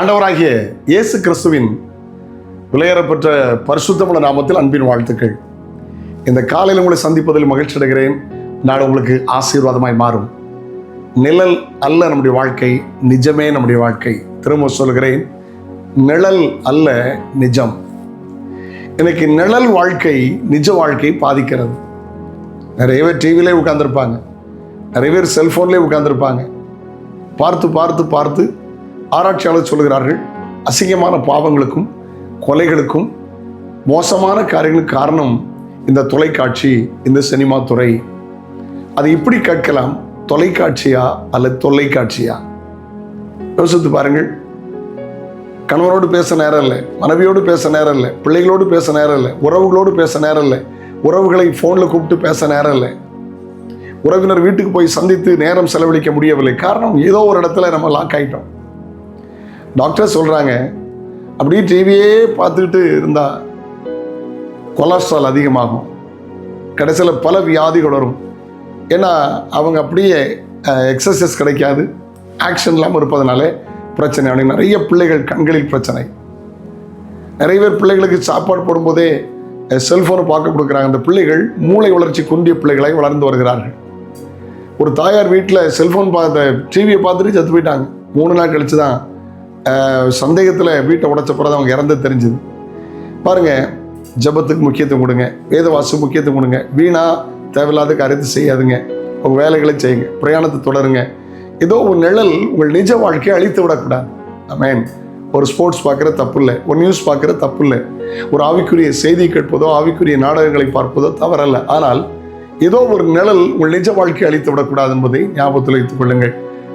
ஆண்டவராகிய இயேசு கிறிஸ்துவின் விலையேறப்பெற்ற பரிசுத்தமுள்ள நாமத்தில் அன்பின் வாழ்த்துக்கள். இந்த காலையில் உங்களை சந்திப்பதில் மகிழ்ச்சி அடைகிறேன். நாடு உங்களுக்கு ஆசீர்வாதமாய் மாறும். நிழல் அல்ல நம்முடைய வாழ்க்கை, நிஜமே நம்முடைய வாழ்க்கை. திரும்ப சொல்கிறேன், நிழல் அல்ல நிஜம். இன்னைக்கு நிழல் வாழ்க்கை நிஜ வாழ்க்கை பாதிக்கிறது. நிறைய பேர் டிவிலே உட்கார்ந்துருப்பாங்க, நிறைய பேர் செல்ஃபோன்லேயே உட்கார்ந்துருப்பாங்க. பார்த்து பார்த்து பார்த்து ஆராய்ச்சியாளர் சொல்கிறார்கள், அசிங்கமான பாவங்களுக்கும் கொலைகளுக்கும் மோசமான காரியங்களுக்கு காரணம் இந்த தொலைக்காட்சி, இந்த சினிமா துறை. அது இப்படி கேட்கலாம், தொலைக்காட்சியா அல்லது தொல்லைக்காட்சியா? யோசித்து பாருங்கள். கணவனோடு பேச நேரம் இல்லை, மனைவியோடு பேச நேரம் இல்லை, பிள்ளைகளோடு பேச நேரம் இல்லை, உறவுகளோடு பேச நேரம் இல்லை, உறவுகளை ஃபோனில் கூப்பிட்டு பேச நேரம் இல்லை, உறவினர் வீட்டுக்கு போய் சந்தித்து நேரம் செலவழிக்க முடியவில்லை. காரணம், ஏதோ ஒரு இடத்துல நம்ம லாக் ஆகிட்டோம். டாக்டர் சொல்கிறாங்க, அப்படியே டிவியே பார்த்துக்கிட்டு இருந்தால் கொலஸ்ட்ரால் அதிகமாகும், கடைசியில் பல வியாதிகள் வரும். ஏன்னா அவங்க அப்படியே எக்ஸசைஸ் கிடைக்காது, ஆக்ஷன் இல்லாமல் இருப்பதனால பிரச்சனை. அவனுக்கு நிறைய பிள்ளைகள் கண்களில் பிரச்சனை. நிறைய பேர் பிள்ளைகளுக்கு சாப்பாடு போடும்போதே செல்ஃபோனை பார்க்க கொடுக்குறாங்க. அந்த பிள்ளைகள் மூளை வளர்ச்சி குன்றிய பிள்ளைகளை வளர்ந்து வருகிறார்கள். ஒரு தாயார் வீட்டில் செல்ஃபோன் டிவியை பார்த்துட்டு செத்து போயிட்டாங்க. 3 நாள் கழித்து தான் சந்தேகத்தில் வீட்டை உடைச்ச பிறகு அவங்க இறந்து தெரிஞ்சுது. பாருங்கள், ஜபத்துக்கு முக்கியத்துவம் கொடுங்க, வேதவாசு முக்கியத்துவம் கொடுங்க, வீணா தேவையில்லாத காரியத்தை செய்யாதுங்க, உங்கள் வேலைகளை செய்யுங்க, பிரயாணத்தை தொடருங்க. ஏதோ ஒரு நிழல் உங்கள் நிஜ வாழ்க்கையை அழித்து விடக்கூடாது. ஆமென். ஒரு ஸ்போர்ட்ஸ் பார்க்குற தப்பு இல்லை, ஒரு நியூஸ் பார்க்குற தப்பு இல்லை, ஒரு ஆவிக்குரிய செய்தி கேட்பதோ ஆவிக்குரிய நாடகங்களை பார்ப்பதோ தவறல்ல. ஆனால் ஏதோ ஒரு நிழல் உங்கள் நிஜ வாழ்க்கையை அழித்து விடக்கூடாது என்பதை ஞாபகத்தில் வைத்துக் கொள்ளுங்கள்.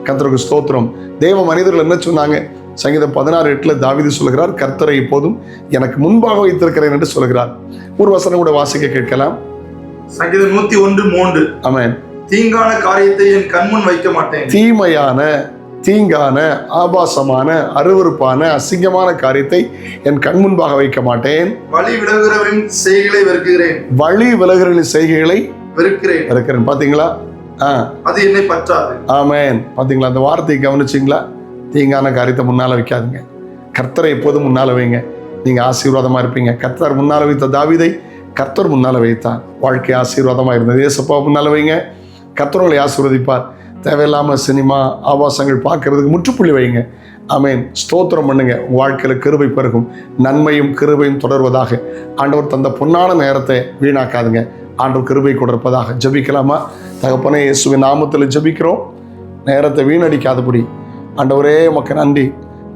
கர்த்தருக்கு ஸ்தோத்திரம். தேவ மனிதர்கள் என்ன சொன்னாங்க? சங்கீதம் 16:8 தாவீது சொல்கிறார், கர்த்தரை இப்போதும் எனக்கு முன்பாக வைத்திருக்கிறேன் என்று சொல்கிறார். ஒரு வசனம் கூட வாசிக்க கேட்கலாம். சங்கீதம் 101:3. ஆமென். தீங்கான காரியத்தை என் கண்முன் வைக்க மாட்டேன். தீமையான, தீங்கான, ஆபாசமான, அருவருப்பான, அசிங்கமான காரியத்தை என் கண் முன்பாக வைக்க மாட்டேன். வழி விலகுகிறவரின் செய்கைகளை வெறுக்கிறேன். வழி விலகுகிறவரின் செய்கைகளை வெறுக்கிறேன். பாத்தீங்களா? அது என்னை பற்றாது. ஆமென். பாத்தீங்களா? அந்த வார்த்தையை கவனிச்சிங்களா? தீங்கான காரியத்தை முன்னால வைக்காதுங்க, கர்த்தரை எப்போதும் முன்னால வைங்க, நீங்க ஆசீர்வாதமா இருப்பீங்க. கர்த்தர் முன்னால வைத்த தாவீதை கர்த்தர் முன்னால வைத்தார், வாழ்க்கை ஆசீர்வாதமா இருந்தது. ஏசப்பா முன்னால வைங்க, கர்த்தர்களை ஆசீர்வதிப்பார். தேவையில்லாம சினிமா ஆபாசங்கள் பார்க்கறதுக்கு முற்றுப்புள்ளி வைங்க. ஆமென். ஸ்தோத்திரம் பண்ணுங்க. உங்க வாழ்க்கையில கிருபை பெருகும், நன்மையும் கிருபையும் தொடர்வதாக. ஆண்டவர் தந்த பொன்னான நேரத்தை வீணாக்காதுங்க. ஆண்டவர் கிருபை கொடுப்பதாக. ஜபிக்கலாமா? தகப்பனே, இயேசுவின் நாமத்தில் ஜபிக்கிறோம். நேரத்தை வீணடிக்காதபடி ஆண்டவரே உமக்கு நன்றி.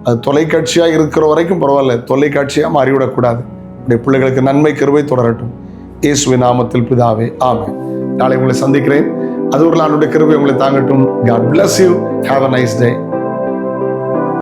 அது தொலைக்காட்சியாக இருக்கிற வரைக்கும் பரவாயில்ல, தொலைக்காட்சியாக மாறிவிடக்கூடாது. உடைய பிள்ளைகளுக்கு நன்மை கிருபை தொடரட்டும். இயேசுவின் நாமத்தில் பிதாவே, ஆமென். நாளை உங்களை சந்திக்கிறேன். அது ஒரு நாளுடைய கிருபை உங்களை தாங்கட்டும். God bless you. Have a nice day.